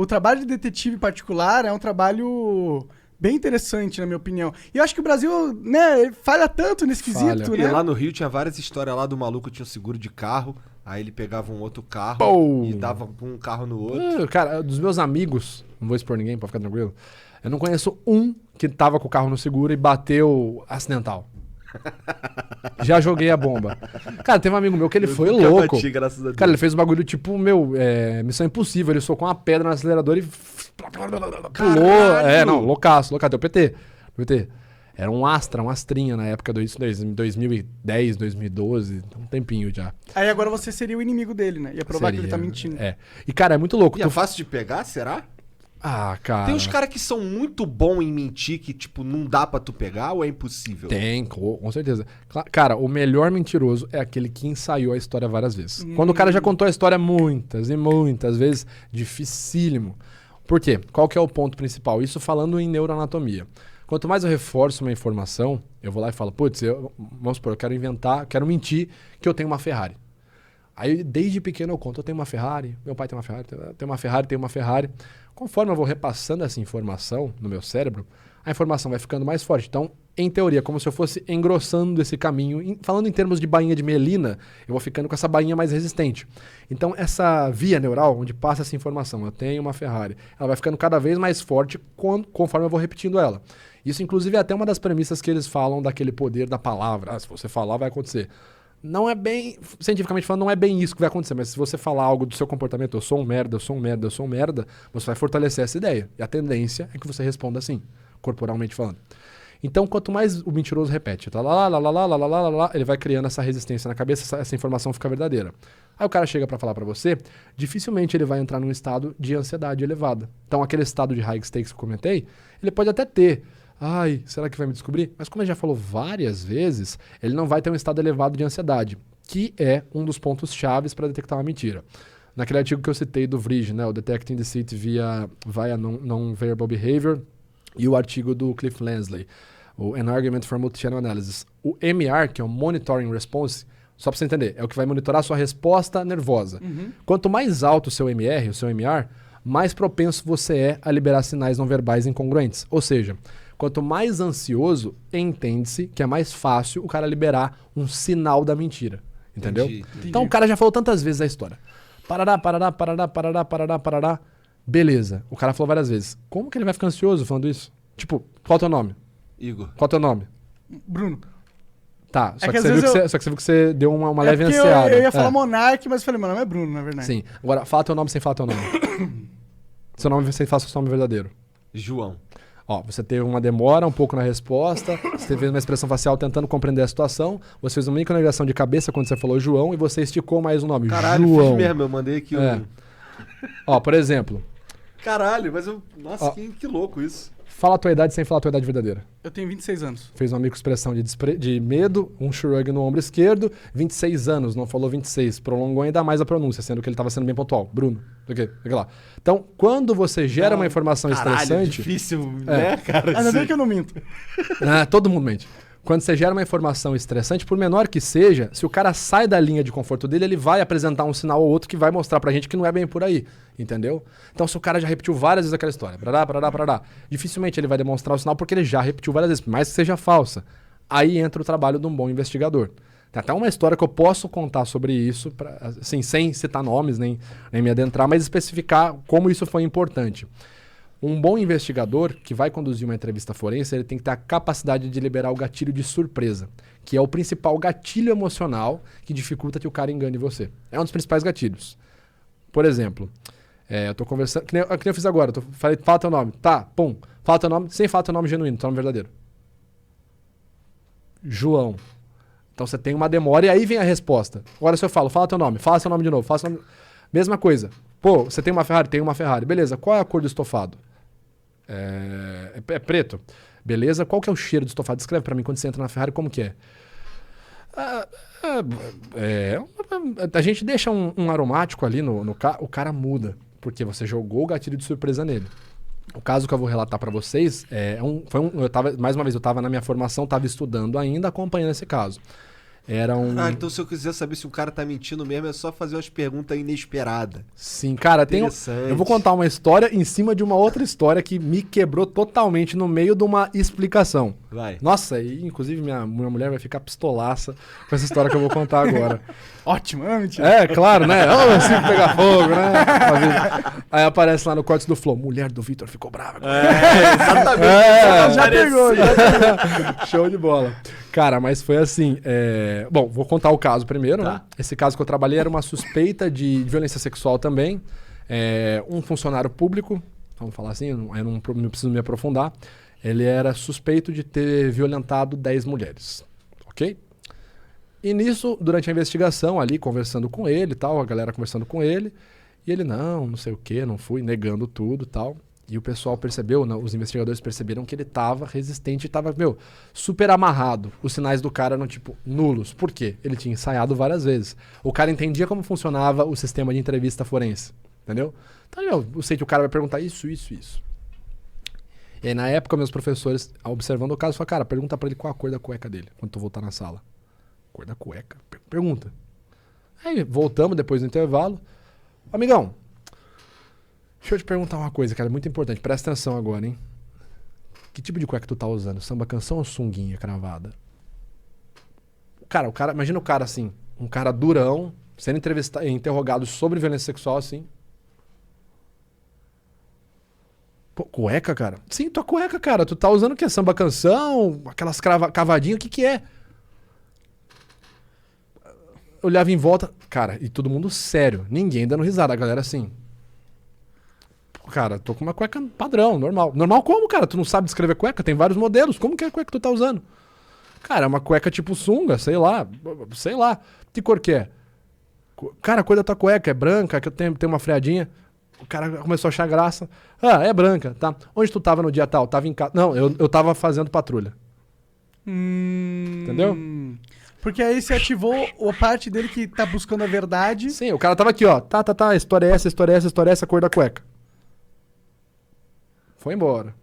O trabalho de detetive particular é um trabalho bem interessante, na minha opinião. E eu acho que o Brasil, né, falha tanto nesse quesito, E né? lá no Rio tinha várias histórias lá do maluco que tinha um seguro de carro, aí ele pegava um outro carro Pô. e dava um carro no outro. Cara, dos meus amigos, não vou expor ninguém pra ficar tranquilo, eu não conheço um que tava com o carro no seguro e bateu acidental. Já joguei a bomba. Cara, teve um amigo meu que ele Eu foi nunca louco. bati, graças a Deus. Cara, ele fez um bagulho tipo, Missão Impossível. Ele socou uma pedra no acelerador e pulou. Não, loucaço, deu PT. Era um Astra, um Astrinha na época do 2010, 2012, um tempinho já. Aí agora você seria o inimigo dele, né? Ia provar que ele tá mentindo. É. E, cara, é muito louco. E é fácil de pegar, será? Ah, cara. Tem uns caras que são muito bons em mentir que, tipo, não dá pra tu pegar ou é impossível? Tem, com certeza. Cara, o melhor mentiroso é aquele que ensaiou a história várias vezes. Quando o cara já contou a história muitas e muitas vezes, dificílimo. Por quê? Qual que é o ponto principal? Isso falando em neuroanatomia. Quanto mais eu reforço uma informação, eu vou lá e falo, putz, vamos supor, eu quero mentir que eu tenho uma Ferrari. Aí, desde pequeno eu conto, eu tenho uma Ferrari, meu pai tem uma Ferrari, tenho uma Ferrari. Conforme eu vou repassando essa informação no meu cérebro, a informação vai ficando mais forte. Então, em teoria, como se eu fosse engrossando esse caminho. Falando em termos de bainha de melina, eu vou ficando com essa bainha mais resistente. Então, essa via neural, onde passa essa informação, eu tenho uma Ferrari, ela vai ficando cada vez mais forte conforme eu vou repetindo ela. Isso, inclusive, é até uma das premissas que eles falam daquele poder da palavra. Se você falar, vai acontecer. Não é bem, cientificamente falando, não é bem isso que vai acontecer, mas se você falar algo do seu comportamento, eu sou um merda, você vai fortalecer essa ideia. E a tendência é que você responda assim, corporalmente falando. Então, quanto mais o mentiroso repete, ele vai criando essa resistência na cabeça, essa informação fica verdadeira. Aí o cara chega pra falar pra você, dificilmente ele vai entrar num estado de ansiedade elevada. Então, aquele estado de high stakes que eu comentei, ele pode até ter. Ai, será que vai me descobrir? Mas como ele já falou várias vezes, ele não vai ter um estado elevado de ansiedade, que é um dos pontos chaves para detectar uma mentira. Naquele artigo que eu citei do Vrij, né, o Detecting Deceit via Non-Verbal Behavior, e o artigo do Cliff Lansley, o An Argument for Multi-Channel Analysis. O MR, que é o Monitoring Response, só para você entender, é o que vai monitorar a sua resposta nervosa. Quanto mais alto o seu MR, o seu MR, mais propenso você é a liberar sinais não verbais incongruentes. Ou seja, quanto mais ansioso, entende-se que é mais fácil o cara liberar um sinal da mentira. Entendeu? Entendi. Então o cara já falou tantas vezes a história. Parará. Beleza. O cara falou várias vezes. Como que ele vai ficar ansioso falando isso? Tipo, qual é o teu nome? Igor. Qual é o teu nome? Bruno. Tá, só É que, que às você viu vezes que só que você viu que você deu uma É leve porque ansiada. eu ia falar Monark, mas eu falei, meu nome é Bruno, na verdade. Sim. Agora, fala teu nome sem falar teu nome. Seu nome sem falar seu nome verdadeiro. João. Ó, você teve uma demora um pouco na resposta, você teve uma expressão facial tentando compreender a situação, você fez uma micronegação de cabeça quando você falou João e você esticou mais um nome. Caralho, João. fiz mesmo, eu mandei aqui É. Ó, por exemplo, Caralho, mas eu... Nossa, Ó. que louco isso. fala a tua idade sem falar a tua idade verdadeira. Eu tenho 26 anos. Fez uma microexpressão de medo, um shrug no ombro esquerdo, 26 anos, não falou 26, prolongou ainda mais a pronúncia, sendo que ele estava sendo bem pontual. Bruno, aqui lá. Então, quando você gera uma informação Caralho, estressante... difícil, né, cara? Ainda bem que eu não minto. Todo mundo mente. Quando você gera uma informação estressante, por menor que seja, se o cara sai da linha de conforto dele, ele vai apresentar um sinal ou outro que vai mostrar pra gente que não é bem por aí, entendeu? Então, se o cara já repetiu várias vezes aquela história, parará, dificilmente ele vai demonstrar o sinal porque ele já repetiu várias vezes, por mais que seja falsa. Aí entra o trabalho de um bom investigador. Tem até uma história que eu posso contar sobre isso, assim, sem citar nomes, nem me adentrar, mas especificar como isso foi importante. Um bom investigador que vai conduzir uma entrevista forense, ele tem que ter a capacidade de liberar o gatilho de surpresa, que é o principal gatilho emocional que dificulta que o cara engane você. É um dos principais gatilhos. Por exemplo, eu tô conversando, que nem eu fiz agora, falei, fala teu nome. Tá, pum, fala teu nome, sem falar teu nome genuíno, teu nome verdadeiro. João. Então você tem uma demora e aí vem a resposta. Agora se eu fala teu nome, fala seu nome de novo, fala seu nome... Mesma coisa. Pô, você tem uma Ferrari? Tem uma Ferrari. Beleza, qual é a cor do estofado? É preto. Beleza, qual que é o cheiro do estofado? Descreve pra mim quando você entra na Ferrari, como que é? A gente deixa um aromático ali no carro, o cara muda, porque você jogou o gatilho de surpresa nele. O caso que eu vou relatar pra vocês mais uma vez, eu tava na minha formação, tava estudando ainda, acompanhando esse caso. Era um... Ah, então se eu quiser saber se o cara tá mentindo mesmo, é só fazer umas perguntas inesperadas. Sim, cara, Interessante. eu vou contar uma história em cima de uma outra história que me quebrou totalmente no meio de uma explicação. Vai. Nossa, e inclusive minha mulher vai ficar pistolaça com essa história que eu vou contar agora. Ótimo, não é mentira. É, claro, né? Ô, assim pegar fogo, né? Aí aparece lá no corte do Flow, mulher do Vitor ficou brava. Exatamente. Já pegou, já. Show de bola. Cara, mas foi assim. Bom, vou contar o caso primeiro, Tá. né? Esse caso que eu trabalhei era uma suspeita de violência sexual também. Um funcionário público, vamos falar assim, eu não preciso me aprofundar. Ele era suspeito de ter violentado 10 mulheres. Ok? E nisso, durante a investigação, ali conversando com ele e tal, a galera conversando com ele, e ele, não sei o que, não fui, negando tudo e tal. E o pessoal percebeu, os investigadores perceberam que ele tava resistente e tava, super amarrado. Os sinais do cara eram, tipo, nulos. Por quê? Ele tinha ensaiado várias vezes. O cara entendia como funcionava o sistema de entrevista forense. Entendeu? Então, eu sei que o cara vai perguntar isso. E aí, na época, meus professores, observando o caso, falaram, cara, pergunta pra ele qual a cor da cueca dele, quando tu voltar na sala. Cor da cueca? Pergunta. Aí, voltamos depois do intervalo. Amigão, deixa eu te perguntar uma coisa, cara, muito importante. Presta atenção agora, hein? Que tipo de cueca tu tá usando? Samba canção ou sunguinha cravada? Cara, imagina o cara assim, um cara durão, sendo interrogado sobre violência sexual, assim. Pô, cueca, cara? Sim, tua cueca, cara. Tu tá usando o quê? Samba canção? Aquelas cavadinhas? O que é? Eu olhava em volta, cara, e todo mundo sério. Ninguém dando risada. A galera assim... Cara, tô com uma cueca padrão, normal. Normal como, cara? Tu não sabe descrever cueca? Tem vários modelos. Como que é a cueca que tu tá usando? Cara, é uma cueca tipo sunga, sei lá. Que cor que é? Cara, a cor da tua cueca é branca, que eu tenho uma freadinha. O cara começou a achar graça. Ah, é branca, tá. Onde tu tava no dia tal? Tava em casa. Não, eu tava fazendo patrulha. Entendeu? Porque aí você ativou a parte dele que tá buscando a verdade. Sim, o cara tava aqui, ó. Tá. História é essa, cor da cueca. Foi embora.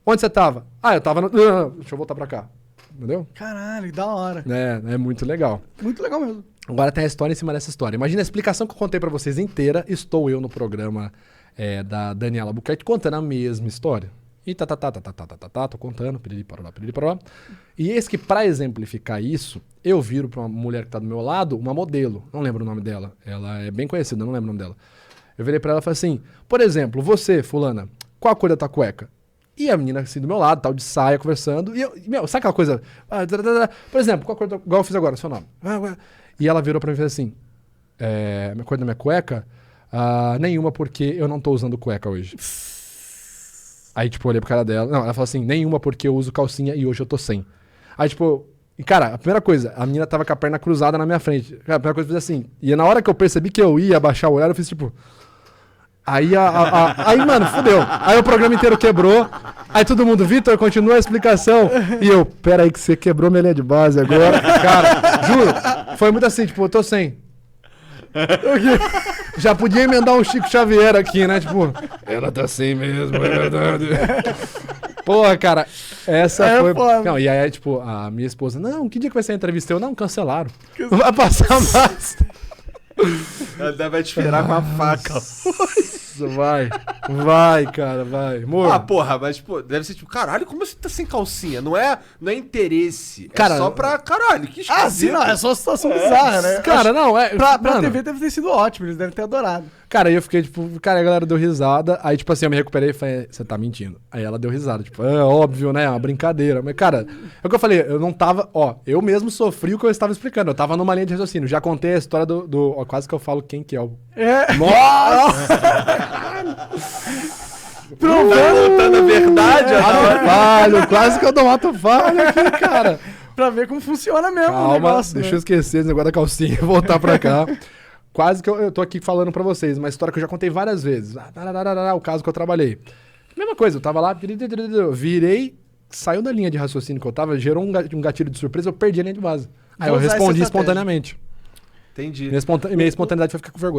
Onde você tava? Ah, eu tava no... Não, deixa eu voltar pra cá. Entendeu? Caralho, da hora. É muito legal. Muito legal mesmo. Agora tem a história em cima dessa história. Imagina a explicação que eu contei pra vocês inteira. Estou eu no programa da Daniela Buquerque contando a mesma história. E tô contando, piriri parará. E eis que, pra exemplificar isso, eu viro pra uma mulher que tá do meu lado, uma modelo. Não lembro o nome dela. Ela é bem conhecida, não lembro o nome dela. Eu virei pra ela e falei assim, por exemplo, você, fulana, qual a cor da tua cueca? E a menina assim do meu lado, tal, de saia, conversando. E eu, sabe aquela coisa? Por exemplo, qual a cor igual eu fiz agora, seu nome? E ela virou pra mim e fez assim, a cor da minha cueca? Nenhuma, porque eu não tô usando cueca hoje. Aí, tipo, eu olhei pro cara dela. Não, ela falou assim, nenhuma porque eu uso calcinha e hoje eu tô sem. Aí, tipo... E, cara, a primeira coisa, a menina tava com a perna cruzada na minha frente. Cara, a primeira coisa eu fiz assim. E na hora que eu percebi que eu ia abaixar o olhar, eu fiz tipo... Aí, aí, mano, fudeu. Aí o programa inteiro quebrou. Aí todo mundo, Vitor, continua a explicação. E eu, pera aí que você quebrou minha linha de base agora. Cara, juro, foi muito assim, tipo, eu tô sem. Já podia emendar um Chico Xavier aqui, né? Tipo, ela tá sem mesmo, é verdade. Porra, cara, essa foi... Foda. Não, e aí, tipo, a minha esposa, não, que dia que vai ser a entrevista? Eu, não, cancelaram. Não vai passar mais. Ela vai te esperar com a faca. Vai, cara, vai. Amor. Porra, mas, pô, deve ser tipo, caralho, como você tá sem calcinha? Não é interesse. Cara, é só pra caralho, que esquisito. Sim, não, é só uma situação bizarra, né? Cara, não, Pra mano, TV deve ter sido ótimo, eles devem ter adorado. Cara, aí eu fiquei, tipo, cara, a galera deu risada. Aí, tipo assim, eu me recuperei e falei, você tá mentindo. Aí ela deu risada, tipo, é óbvio, né? É uma brincadeira. Mas, cara, é o que eu falei, eu não tava, eu mesmo sofri o que eu estava explicando. Eu tava numa linha de raciocínio. Já contei a história do quase que eu falo quem que é o... Nossa! Provando a verdade, Falho, quase que eu dou ato falho aqui, cara. Pra ver como funciona mesmo o Calma, negócio. deixa eu né? esquecer esse negócio da calcinha e voltar pra cá. Quase que eu tô aqui falando pra vocês, uma história que eu já contei várias vezes. O caso que eu trabalhei. Mesma coisa, eu tava lá, virei, saiu da linha de raciocínio que eu tava, gerou um gatilho de surpresa, eu perdi a linha de base. Aí eu Vou usar essa respondi estratégia. espontaneamente. Entendi. Minha espontaneidade foi ficar com vergonha.